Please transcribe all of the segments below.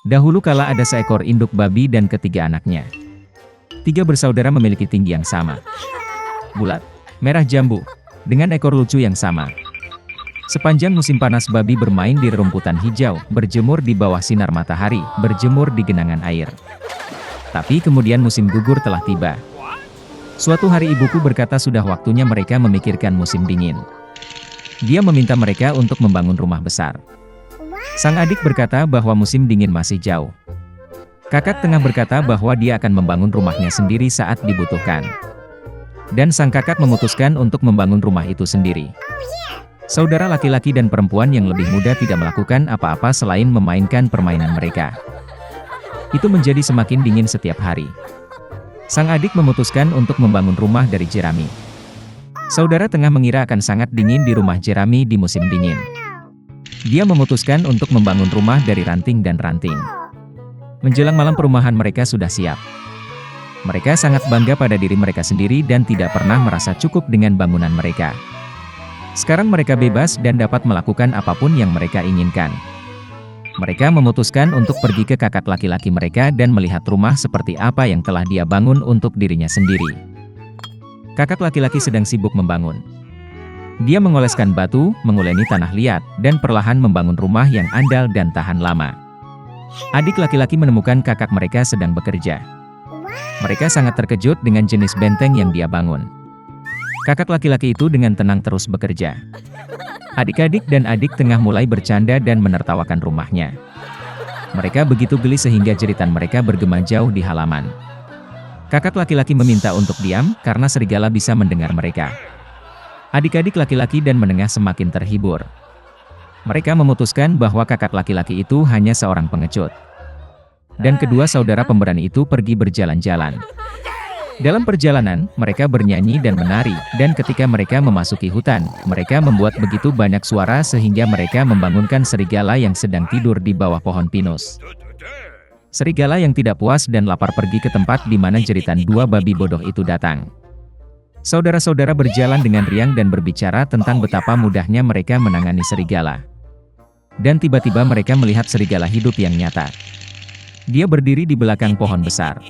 Dahulu kala ada seekor induk babi dan ketiga anaknya. Tiga bersaudara memiliki tinggi yang sama, bulat, merah jambu, dengan ekor lucu yang sama. Sepanjang musim panas babi bermain di rumputan hijau, berjemur di bawah sinar matahari, berjemur di genangan air. Tapi kemudian musim gugur telah tiba. Suatu hari ibuku berkata sudah waktunya mereka memikirkan musim dingin. Dia meminta mereka untuk membangun rumah besar. Sang adik berkata bahwa musim dingin masih jauh. Kakak tengah berkata bahwa dia akan membangun rumahnya sendiri saat dibutuhkan. Dan sang kakak memutuskan untuk membangun rumah itu sendiri. Saudara laki-laki dan perempuan yang lebih muda tidak melakukan apa-apa selain memainkan permainan mereka. Itu menjadi semakin dingin setiap hari. Sang adik memutuskan untuk membangun rumah dari jerami. Saudara tengah mengira akan sangat dingin di rumah jerami di musim dingin. Dia memutuskan untuk membangun rumah dari ranting dan ranting. Menjelang malam perumahan mereka sudah siap. Mereka sangat bangga pada diri mereka sendiri dan tidak pernah merasa cukup dengan bangunan mereka. Sekarang mereka bebas dan dapat melakukan apapun yang mereka inginkan. Mereka memutuskan untuk pergi ke kakak laki-laki mereka dan melihat rumah seperti apa yang telah dia bangun untuk dirinya sendiri. Kakak laki-laki sedang sibuk membangun. Dia mengoleskan batu, menguleni tanah liat, dan perlahan membangun rumah yang andal dan tahan lama. Adik laki-laki menemukan kakak mereka sedang bekerja. Mereka sangat terkejut dengan jenis benteng yang dia bangun. Kakak laki-laki itu dengan tenang terus bekerja. Adik-adik dan adik tengah mulai bercanda dan menertawakan rumahnya. Mereka begitu geli sehingga jeritan mereka bergema jauh di halaman. Kakak laki-laki meminta untuk diam, karena serigala bisa mendengar mereka. Adik-adik laki-laki dan menengah semakin terhibur. Mereka memutuskan bahwa kakak laki-laki itu hanya seorang pengecut. Dan kedua saudara pemberani itu pergi berjalan-jalan. Dalam perjalanan, mereka bernyanyi dan menari, dan ketika mereka memasuki hutan, mereka membuat begitu banyak suara sehingga mereka membangunkan serigala yang sedang tidur di bawah pohon pinus. Serigala yang tidak puas dan lapar pergi ke tempat di mana jeritan dua babi bodoh itu datang. Saudara-saudara berjalan dengan riang dan berbicara tentang betapa mudahnya mereka menangani serigala. Dan tiba-tiba mereka melihat serigala hidup yang nyata. Dia berdiri di belakang pohon besar.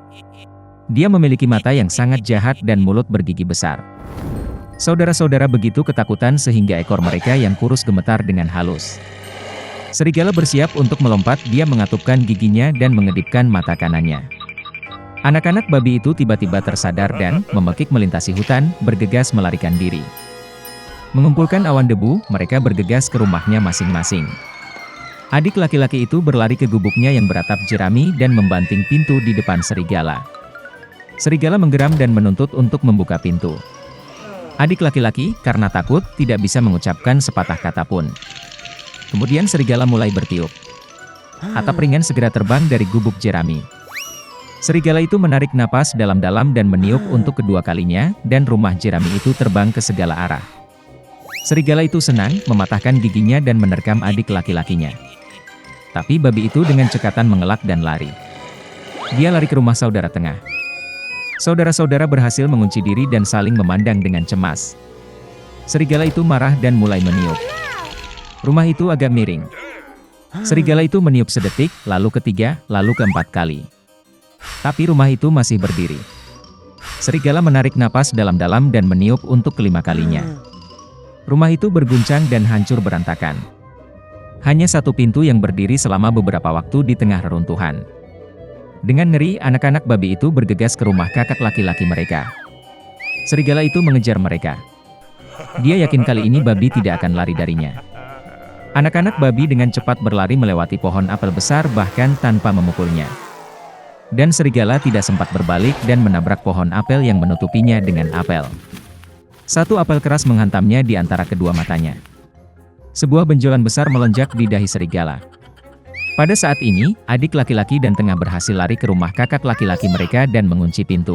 Dia memiliki mata yang sangat jahat dan mulut bergigi besar. Saudara-saudara begitu ketakutan sehingga ekor mereka yang kurus gemetar dengan halus. Serigala bersiap untuk melompat, dia mengatupkan giginya dan mengedipkan mata kanannya. Anak-anak babi itu tiba-tiba tersadar dan, memekik melintasi hutan, bergegas melarikan diri. Mengumpulkan awan debu, mereka bergegas ke rumahnya masing-masing. Adik laki-laki itu berlari ke gubuknya yang beratap jerami dan membanting pintu di depan serigala. Serigala menggeram dan menuntut untuk membuka pintu. Adik laki-laki, karena takut, tidak bisa mengucapkan sepatah kata pun. Kemudian serigala mulai bertiup. Atap ringan segera terbang dari gubuk jerami. Serigala itu menarik napas dalam-dalam dan meniup untuk kedua kalinya, dan rumah jerami itu terbang ke segala arah. Serigala itu senang, mematahkan giginya dan menerkam adik laki-lakinya. Tapi babi itu dengan cekatan mengelak dan lari. Dia lari ke rumah saudara tengah. Saudara-saudara berhasil mengunci diri dan saling memandang dengan cemas. Serigala itu marah dan mulai meniup. Rumah itu agak miring. Serigala itu meniup sedetik, lalu ketiga, lalu keempat kali. Tapi rumah itu masih berdiri. Serigala menarik napas dalam-dalam dan meniup untuk kelima kalinya. Rumah itu berguncang dan hancur berantakan. Hanya satu pintu yang berdiri selama beberapa waktu di tengah reruntuhan. Dengan ngeri, anak-anak babi itu bergegas ke rumah kakak laki-laki mereka. Serigala itu mengejar mereka. Dia yakin kali ini babi tidak akan lari darinya. Anak-anak babi dengan cepat berlari melewati pohon apel besar bahkan tanpa memukulnya. Dan serigala tidak sempat berbalik dan menabrak pohon apel yang menutupinya dengan apel. Satu apel keras menghantamnya di antara kedua matanya. Sebuah benjolan besar melonjak di dahi serigala. Pada saat ini, adik laki-laki dan tengah berhasil lari ke rumah kakak laki-laki mereka dan mengunci pintu.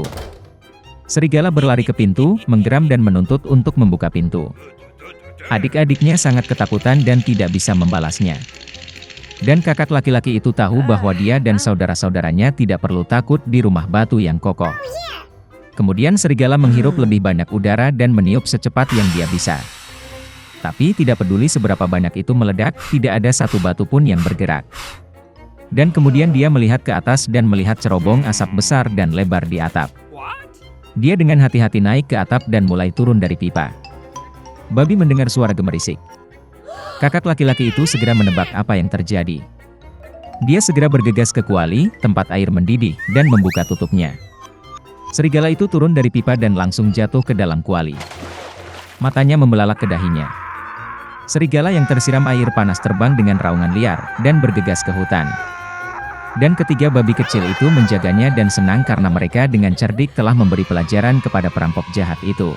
Serigala berlari ke pintu, menggeram dan menuntut untuk membuka pintu. Adik-adiknya sangat ketakutan dan tidak bisa membalasnya. Dan kakak laki-laki itu tahu bahwa dia dan saudara-saudaranya tidak perlu takut di rumah batu yang kokoh. Kemudian serigala menghirup lebih banyak udara dan meniup secepat yang dia bisa. Tapi tidak peduli seberapa banyak itu meledak, tidak ada satu batu pun yang bergerak. Dan kemudian dia melihat ke atas dan melihat cerobong asap besar dan lebar di atap. Dia dengan hati-hati naik ke atap dan mulai turun dari pipa. Babi mendengar suara gemerisik. Kakak laki-laki itu segera menebak apa yang terjadi. Dia segera bergegas ke kuali, tempat air mendidih, dan membuka tutupnya. Serigala itu turun dari pipa dan langsung jatuh ke dalam kuali. Matanya membelalak ke dahinya. Serigala yang tersiram air panas terbang dengan raungan liar, dan bergegas ke hutan. Dan ketiga babi kecil itu menjaganya dan senang karena mereka dengan cerdik telah memberi pelajaran kepada perampok jahat itu.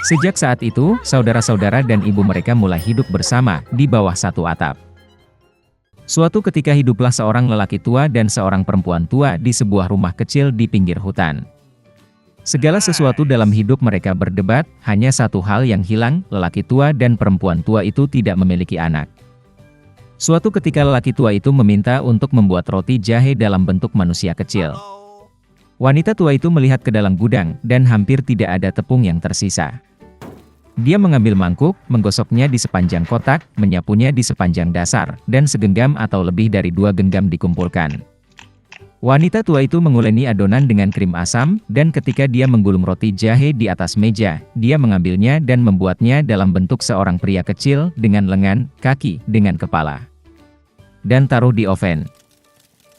Sejak saat itu, saudara-saudara dan ibu mereka mulai hidup bersama di bawah satu atap. Suatu ketika hiduplah seorang lelaki tua dan seorang perempuan tua di sebuah rumah kecil di pinggir hutan. Segala sesuatu dalam hidup mereka berdebat, hanya satu hal yang hilang, lelaki tua dan perempuan tua itu tidak memiliki anak. Suatu ketika lelaki tua itu meminta untuk membuat roti jahe dalam bentuk manusia kecil. Wanita tua itu melihat ke dalam gudang, dan hampir tidak ada tepung yang tersisa. Dia mengambil mangkuk, menggosoknya di sepanjang kotak, menyapunya di sepanjang dasar, dan segenggam atau lebih dari 2 genggam dikumpulkan. Wanita tua itu menguleni adonan dengan krim asam, dan ketika dia menggulung roti jahe di atas meja, dia mengambilnya dan membuatnya dalam bentuk seorang pria kecil, dengan lengan, kaki, dengan kepala. Dan taruh di oven.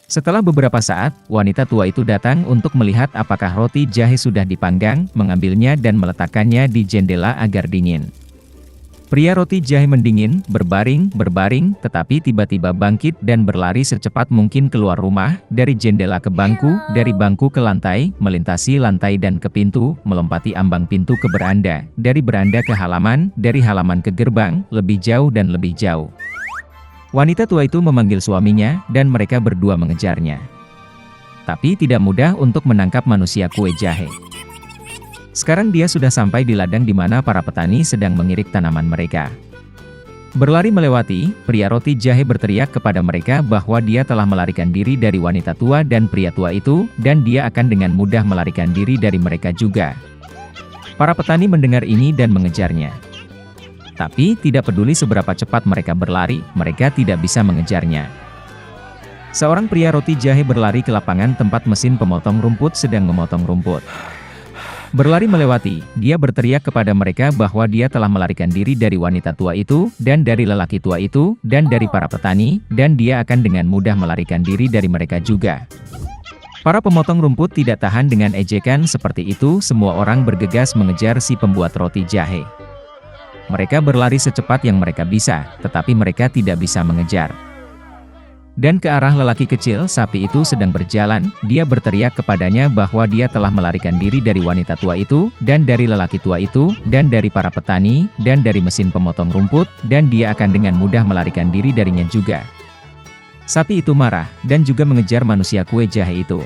Setelah beberapa saat, wanita tua itu datang untuk melihat apakah roti jahe sudah dipanggang, mengambilnya dan meletakkannya di jendela agar dingin. Pria roti jahe mendingin, berbaring, tetapi tiba-tiba bangkit dan berlari secepat mungkin keluar rumah, dari jendela ke bangku, dari bangku ke lantai, melintasi lantai dan ke pintu, melompati ambang pintu ke beranda, dari beranda ke halaman, dari halaman ke gerbang, lebih jauh dan lebih jauh. Wanita tua itu memanggil suaminya, dan mereka berdua mengejarnya. Tapi tidak mudah untuk menangkap manusia kue jahe. Sekarang dia sudah sampai di ladang di mana para petani sedang mengirik tanaman mereka. Berlari melewati, pria roti jahe berteriak kepada mereka bahwa dia telah melarikan diri dari wanita tua dan pria tua itu, dan dia akan dengan mudah melarikan diri dari mereka juga. Para petani mendengar ini dan mengejarnya. Tapi, tidak peduli seberapa cepat mereka berlari, mereka tidak bisa mengejarnya. Seorang pria roti jahe berlari ke lapangan tempat mesin pemotong rumput sedang memotong rumput. Berlari melewati, dia berteriak kepada mereka bahwa dia telah melarikan diri dari wanita tua itu, dan dari lelaki tua itu, dan dari para petani, dan dia akan dengan mudah melarikan diri dari mereka juga. Para pemotong rumput tidak tahan dengan ejekan seperti itu, semua orang bergegas mengejar si pembuat roti jahe. Mereka berlari secepat yang mereka bisa, tetapi mereka tidak bisa mengejar. Dan ke arah lelaki kecil, sapi itu sedang berjalan, dia berteriak kepadanya bahwa dia telah melarikan diri dari wanita tua itu, dan dari lelaki tua itu, dan dari para petani, dan dari mesin pemotong rumput, dan dia akan dengan mudah melarikan diri darinya juga. Sapi itu marah, dan juga mengejar manusia kue jahe itu.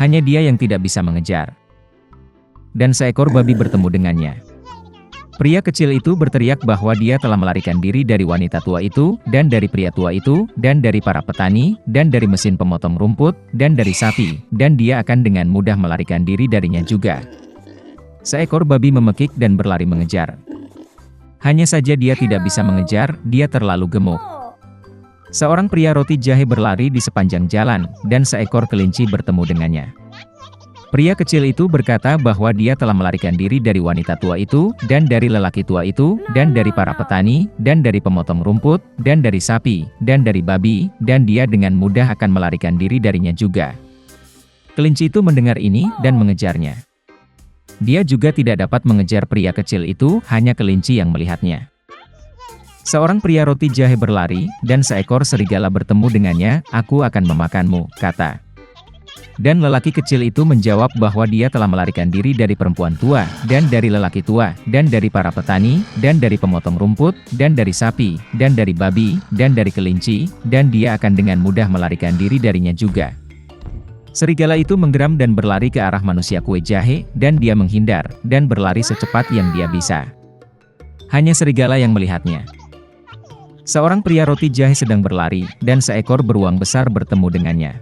Hanya dia yang tidak bisa mengejar. Dan seekor babi bertemu dengannya. Pria kecil itu berteriak bahwa dia telah melarikan diri dari wanita tua itu, dan dari pria tua itu, dan dari para petani, dan dari mesin pemotong rumput, dan dari sapi, dan dia akan dengan mudah melarikan diri darinya juga. Seekor babi memekik dan berlari mengejar. Hanya saja dia tidak bisa mengejar, dia terlalu gemuk. Seorang pria roti jahe berlari di sepanjang jalan, dan seekor kelinci bertemu dengannya. Pria kecil itu berkata bahwa dia telah melarikan diri dari wanita tua itu, dan dari lelaki tua itu, dan dari para petani, dan dari pemotong rumput, dan dari sapi, dan dari babi, dan dia dengan mudah akan melarikan diri darinya juga. Kelinci itu mendengar ini, dan mengejarnya. Dia juga tidak dapat mengejar pria kecil itu, hanya kelinci yang melihatnya. Seorang pria roti jahe berlari, dan seekor serigala bertemu dengannya, "Aku akan memakanmu," kata. Dan lelaki kecil itu menjawab bahwa dia telah melarikan diri dari perempuan tua, dan dari lelaki tua, dan dari para petani, dan dari pemotong rumput, dan dari sapi, dan dari babi, dan dari kelinci, dan dia akan dengan mudah melarikan diri darinya juga. Serigala itu menggeram dan berlari ke arah manusia kue jahe, dan dia menghindar, dan berlari secepat yang dia bisa. Hanya serigala yang melihatnya. Seorang pria roti jahe sedang berlari, dan seekor beruang besar bertemu dengannya.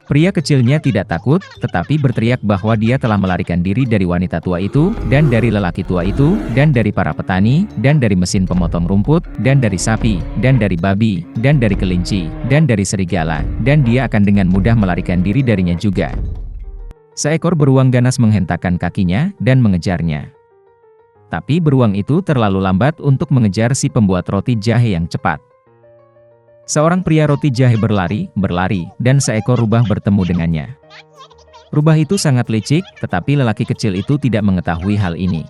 Pria kecilnya tidak takut, tetapi berteriak bahwa dia telah melarikan diri dari wanita tua itu, dan dari lelaki tua itu, dan dari para petani, dan dari mesin pemotong rumput, dan dari sapi, dan dari babi, dan dari kelinci, dan dari serigala, dan dia akan dengan mudah melarikan diri darinya juga. Seekor beruang ganas menghentakkan kakinya, dan mengejarnya. Tapi beruang itu terlalu lambat untuk mengejar si pembuat roti jahe yang cepat. Seorang pria roti jahe berlari, dan seekor rubah bertemu dengannya. Rubah itu sangat licik, tetapi lelaki kecil itu tidak mengetahui hal ini.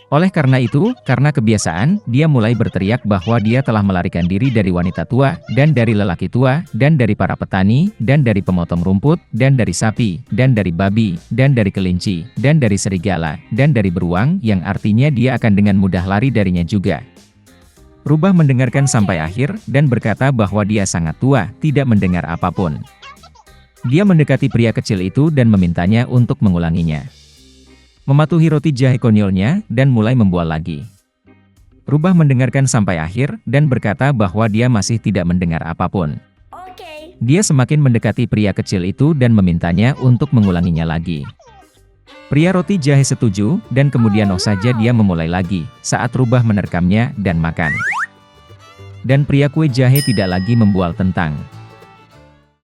Oleh karena itu, karena kebiasaan, dia mulai berteriak bahwa dia telah melarikan diri dari wanita tua, dan dari lelaki tua, dan dari para petani, dan dari pemotong rumput, dan dari sapi, dan dari babi, dan dari kelinci, dan dari serigala, dan dari beruang, yang artinya dia akan dengan mudah lari darinya juga. Rubah mendengarkan sampai akhir, dan berkata bahwa dia sangat tua, tidak mendengar apapun. Dia mendekati pria kecil itu dan memintanya untuk mengulanginya. Mematuhi roti jahe konyolnya, dan mulai membual lagi. Rubah mendengarkan sampai akhir, dan berkata bahwa dia masih tidak mendengar apapun. Dia semakin mendekati pria kecil itu dan memintanya untuk mengulanginya lagi. Pria roti jahe setuju, dan kemudian saja dia memulai lagi, saat Rubah menerkamnya dan makan. Dan pria kue jahe tidak lagi membual tentang